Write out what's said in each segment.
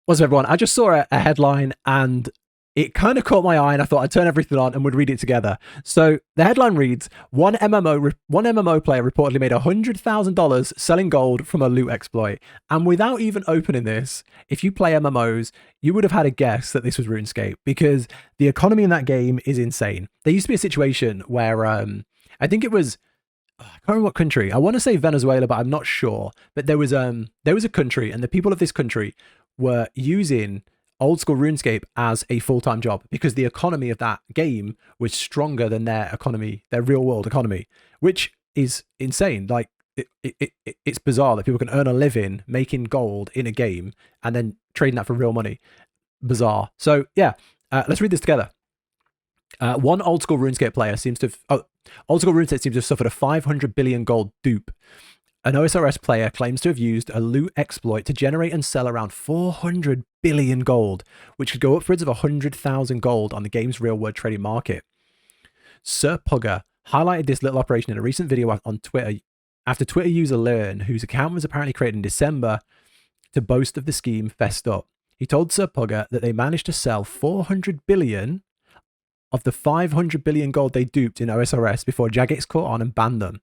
What's up, everyone? I just saw a headline and it kind of caught my eye, and I thought I'd turn everything on and would read it together. So the headline reads: one MMO player reportedly made $100,000 selling gold from a loot exploit. And without even opening this, if you play MMOs, you would have had a guess that this was RuneScape, because the economy in that game is insane. There used to be a situation where I think it was, I can't remember what country. I want to say Venezuela, but I'm not sure. But there was a country, and the people of this country were using old school RuneScape as a full-time job because the economy of that game was stronger than their economy, their real world economy, which is insane. Like it's bizarre that people can earn a living making gold in a game and then trading that for real money. Bizarre. So yeah, let's read this together. One old school RuneScape player seems to have, old school RuneScape seems to have suffered a 500 billion gold dupe. An OSRS player claims to have used a loot exploit to generate and sell around 400 billion gold, which could go upwards of 100,000 gold on the game's real-world trading market. Sir Pugger highlighted this little operation in a recent video on Twitter after Twitter user Learn, whose account was apparently created in December to boast of the scheme fessed up. He told Sir Pugger that they managed to sell 400 billion of the 500 billion gold they duped in OSRS before Jagex caught on and banned them.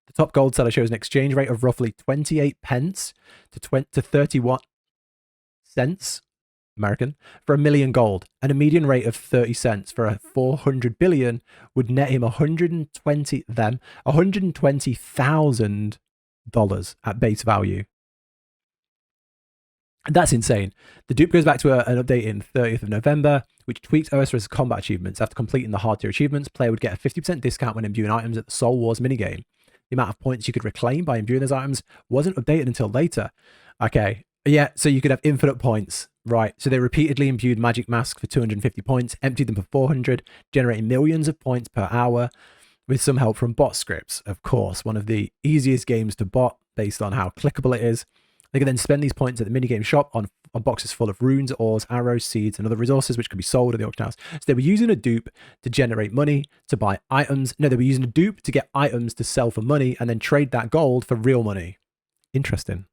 The top gold seller shows an exchange rate of roughly 28 pence to 31 cents American for a million gold, and a median rate of 30 cents for a 400 billion would net him $120,000 at base value. That's insane. The dupe goes back to an update in 30th of November, which tweaked OSRS combat achievements. After completing the hard tier achievements, player would get a 50% discount when imbuing items at the Soul Wars minigame. The amount of points you could reclaim by imbuing those items wasn't updated until later. Okay, yeah, so you could have infinite points, right? So they repeatedly imbued Magic Mask for 250 points, emptied them for 400, generating millions of points per hour with some help from bot scripts, of course. One of the easiest games to bot based on how clickable it is. They can then spend these points at the minigame shop on boxes full of runes, ores, arrows, seeds, and other resources which can be sold at the auction house. So they were using a dupe to generate money to buy items. No, they were using a dupe to get items to sell for money and then trade that gold for real money. Interesting.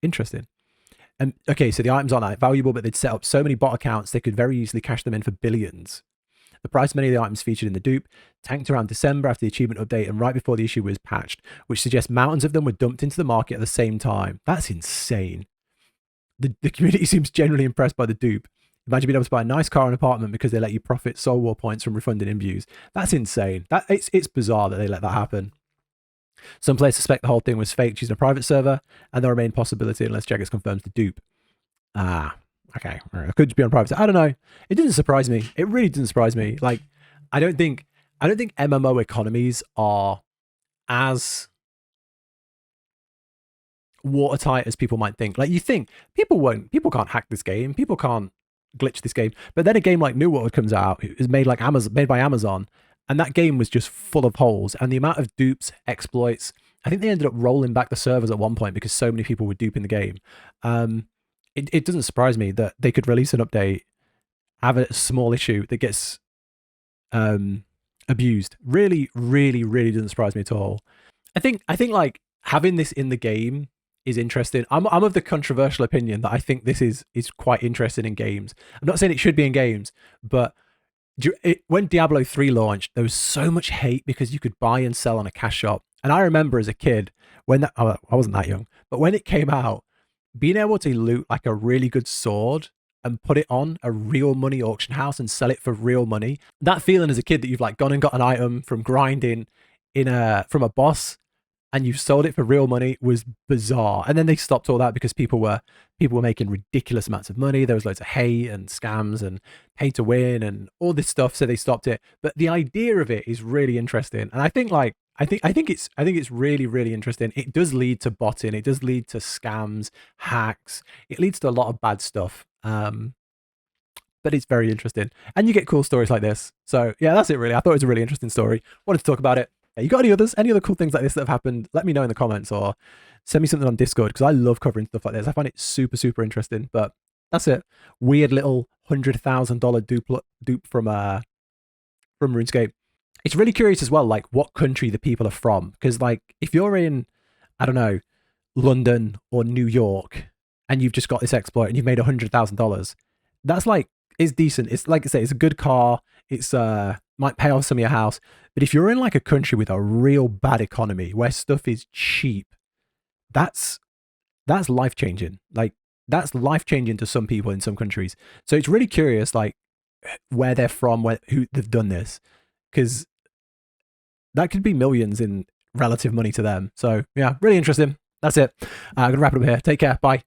And okay, so the items aren't that valuable, but they'd set up so many bot accounts they could very easily cash them in for billions. The price of many of the items featured in the dupe tanked around December after the achievement update and right before the issue was patched, which suggests mountains of them were dumped into the market at the same time. That's insane. The community seems generally impressed by the dupe. Imagine being able to buy a nice car and apartment because they let you profit Soul War points from refunding imbues. That's insane. It's bizarre that they let that happen. Some players suspect the whole thing was faked using a private server, and there remain possibility unless Jagex confirms the dupe. Okay, it could just be on private. I don't know. It didn't surprise me. It really didn't surprise me. Like, I don't think MMO economies are as watertight as people might think. Like, you think people can't hack this game, people can't glitch this game. But then a game like New World comes out, is made by Amazon, and that game was just full of holes. And the amount of dupes, exploits, I think they ended up rolling back the servers at one point because so many people were duping the game. It doesn't surprise me that they could release an update, have a small issue that gets abused. Really doesn't surprise me at all. I think like having this in the game is interesting. I'm of the controversial opinion that I think this is quite interesting in games. I'm not saying it should be in games, but when Diablo 3 launched, there was so much hate because you could buy and sell on a cash shop. And I remember as a kid, when I wasn't that young, but when it came out, being able to loot like a really good sword and put it on a real money auction house and sell it for real money, that feeling as a kid that you've like gone and got an item from grinding from a boss and you've sold it for real money was bizarre. And then they stopped all that because people were making ridiculous amounts of money. There was loads of hate and scams and pay to win and all this stuff, so they stopped it. But the idea of it is really interesting, and I think it's really interesting. It does lead to botting. It does lead to scams, hacks. It leads to a lot of bad stuff. But it's very interesting, and you get cool stories like this. So yeah, that's it really. I thought it was a really interesting story. Wanted to talk about it. Yeah, you got any other cool things like this that have happened? Let me know in the comments or send me something on Discord, because I love covering stuff like this. I find it super interesting. But that's it. Weird little $100,000 dupe from RuneScape. It's really curious as well, like what country the people are from. Because like if you're in, I don't know, London or New York, and you've just got this exploit and you've made $100,000. That's like, it's decent. It's like I say, it's a good car. It's might pay off some of your house. But if you're in like a country with a real bad economy where stuff is cheap, that's life changing. Like that's life changing to some people in some countries. So it's really curious, like where they're from, who they've done this, because that could be millions in relative money to them. So yeah, really interesting. That's it. I'm gonna wrap it up here. Take care. Bye.